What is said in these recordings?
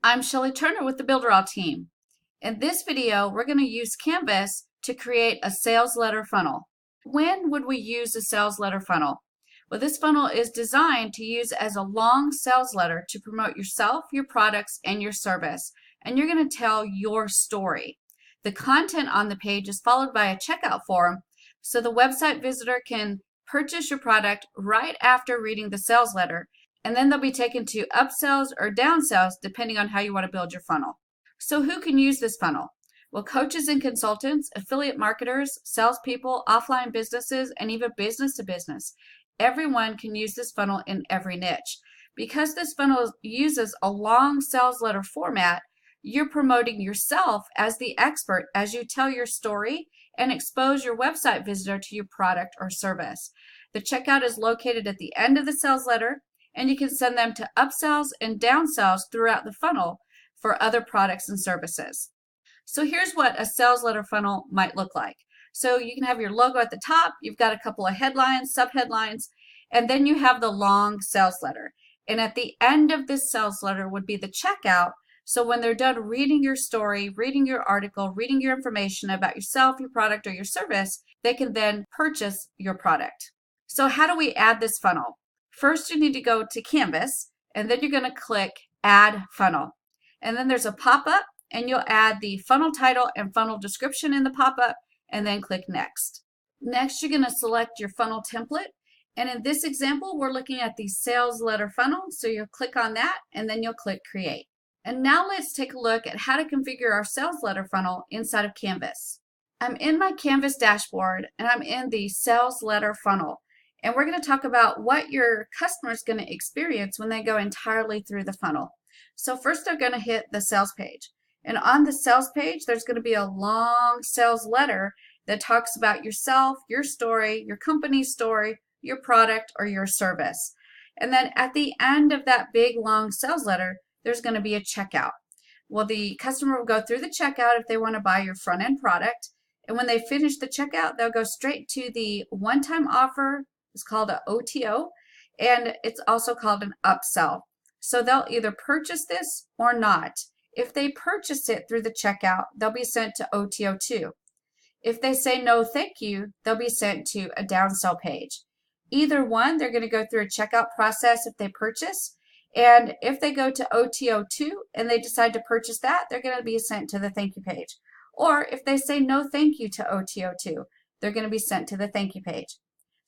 I'm Shelly Turner with the Builderall team. In this video, we're going to use Canvas to create a sales letter funnel. When would we use a sales letter funnel? Well, this funnel is designed to use as a long sales letter to promote yourself, your products, and your service. And you're going to tell your story. The content on the page is followed by a checkout form, so the website visitor can purchase your product right after reading the sales letter, and then they'll be taken to upsells or downsells depending on how you want to build your funnel. So who can use this funnel? Well, coaches and consultants, affiliate marketers, salespeople, offline businesses, and even business to business. Everyone can use this funnel in every niche. Because this funnel uses a long sales letter format, you're promoting yourself as the expert as you tell your story and expose your website visitor to your product or service. The checkout is located at the end of the sales letter, and you can send them to upsells and downsells throughout the funnel for other products and services. So here's what a sales letter funnel might look like. So you can have your logo at the top, you've got a couple of headlines, subheadlines, and then you have the long sales letter. And at the end of this sales letter would be the checkout. So when they're done reading your story, reading your article, reading your information about yourself, your product, or your service, they can then purchase your product. So how do we add this funnel? First, you need to go to Canvas, and then you're going to click Add Funnel. And then there's a pop-up, and you'll add the funnel title and funnel description in the pop-up, and then click Next. Next, you're going to select your funnel template. And in this example, we're looking at the sales letter funnel. So you'll click on that, and then you'll click Create. And now let's take a look at how to configure our sales letter funnel inside of Canvas. I'm in my Canvas dashboard, and I'm in the sales letter funnel. And we're going to talk about what your customer is going to experience when they go entirely through the funnel. So first they're going to hit the sales page. And on the sales page, there's going to be a long sales letter that talks about yourself, your story, your company's story, your product, or your service. And then at the end of that big long sales letter, there's going to be a checkout. Well, the customer will go through the checkout if they want to buy your front-end product. And when they finish the checkout, they'll go straight to the one-time offer. It's called an OTO, and it's also called an upsell. So they'll either purchase this or not. If they purchase it through the checkout, they'll be sent to OTO 2. If they say no thank you, they'll be sent to a downsell page. Either one, they're going to go through a checkout process if they purchase, and if they go to OTO 2 and they decide to purchase that, they're going to be sent to the thank you page. Or if they say no thank you to OTO 2, they're going to be sent to the thank you page.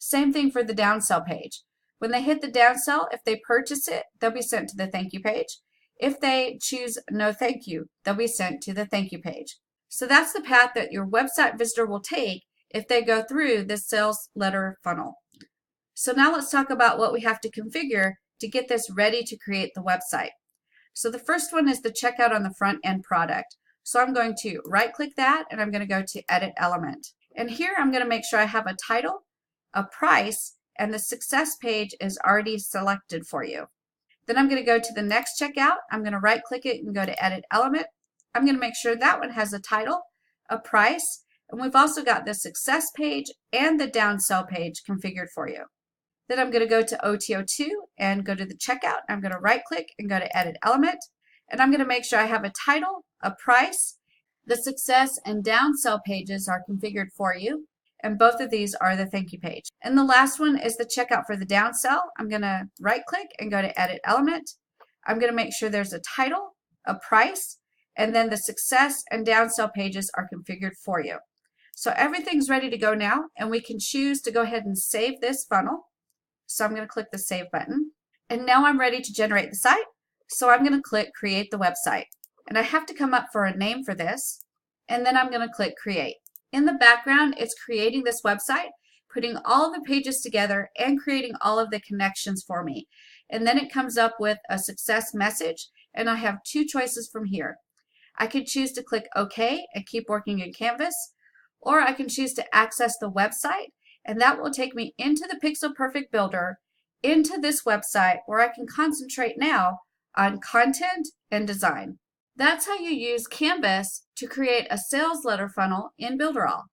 Same thing for the downsell page. When they hit the downsell, if they purchase it, they'll be sent to the thank you page. If they choose no thank you, they'll be sent to the thank you page. So that's the path that your website visitor will take if they go through this sales letter funnel. So now let's talk about what we have to configure to get this ready to create the website. So the first one is the checkout on the front end product. So I'm going to right click that, and I'm going to go to Edit Element. And here I'm going to make sure I have a title, a price, and the success page is already selected for you. Then I'm going to go to the next checkout. I'm going to right click it and go to Edit Element. I'm going to make sure that one has a title, a price, and we've also got the success page and the downsell page configured for you. Then I'm going to go to OTO 2 and go to the checkout. I'm going to right click and go to Edit Element, and I'm going to make sure I have a title, a price, the success and downsell pages are configured for you. And both of these are the thank you page. And the last one is the checkout for the downsell. I'm going to right click and go to Edit Element. I'm going to make sure there's a title, a price, and then the success and downsell pages are configured for you. So everything's ready to go now, and we can choose to go ahead and save this funnel. So I'm going to click the Save button. And now I'm ready to generate the site. So I'm going to click Create the Website. And I have to come up for a name for this. And then I'm going to click Create. In the background, it's creating this website, putting all the pages together and creating all of the connections for me. And then it comes up with a success message, and I have two choices from here. I could choose to click OK and keep working in Canvas, or I can choose to access the website, and that will take me into the Pixel Perfect Builder, into this website where I can concentrate now on content and design. That's how you use Canvas to create a sales letter funnel in Builderall.